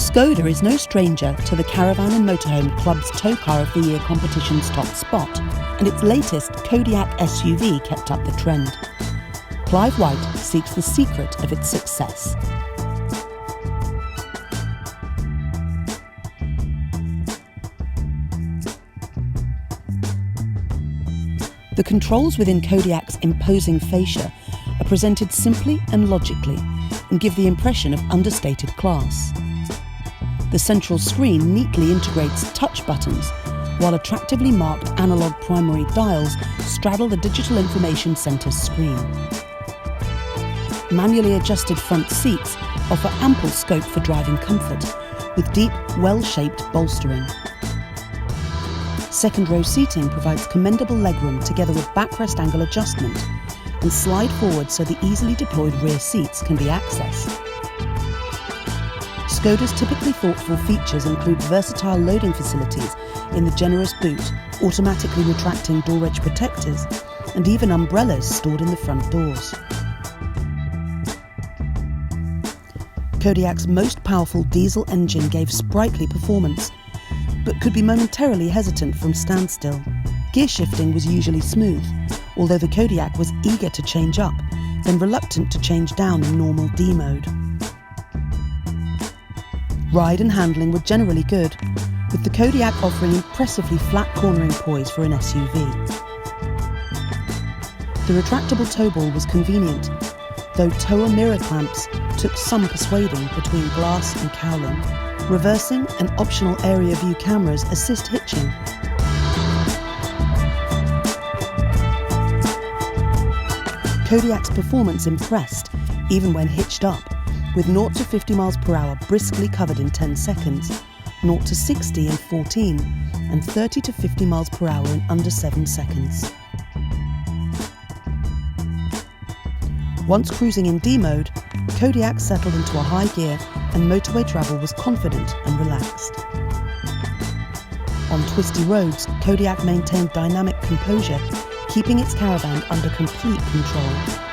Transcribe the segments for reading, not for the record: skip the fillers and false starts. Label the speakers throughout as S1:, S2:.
S1: Skoda is no stranger to the Caravan and Motorhome Club's Towcar of the Year competition's top spot, and its latest Kodiaq SUV kept up the trend. Clive White seeks the secret of its success. The controls within Kodiaq's imposing fascia are presented simply and logically and give the impression of understated class. The central screen neatly integrates touch buttons, while attractively marked analogue primary dials straddle the digital information centre's screen. Manually adjusted front seats offer ample scope for driving comfort, with deep, well-shaped bolstering. Second row seating provides commendable legroom together with backrest angle adjustment, and slide forward so the easily deployed rear seats can be accessed. Skoda's typically thoughtful features include versatile loading facilities in the generous boot, automatically retracting door edge protectors, and even umbrellas stored in the front doors. Kodiaq's most powerful diesel engine gave sprightly performance, but could be momentarily hesitant from standstill. Gear shifting was usually smooth, although the Kodiaq was eager to change up, then reluctant to change down in normal D mode. Ride and handling were generally good, with the Kodiaq offering impressively flat cornering poise for an SUV. The retractable tow ball was convenient, though tower mirror clamps took some persuading between glass and cowling. Reversing and optional area view cameras assist hitching. Kodiaq's performance impressed, even when hitched up, with 0 to 50 miles per hour briskly covered in 10 seconds, 0 to 60 in 14, and 30 to 50 miles per hour in under 7 seconds. Once cruising in D mode, Kodiaq settled into a high gear and motorway travel was confident and relaxed. On twisty roads, Kodiaq maintained dynamic composure, keeping its Caravan under complete control.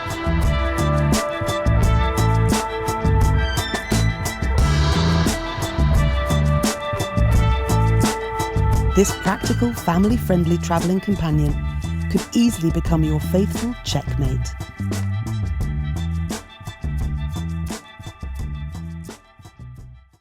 S1: This practical, family-friendly travelling companion could easily become your faithful checkmate.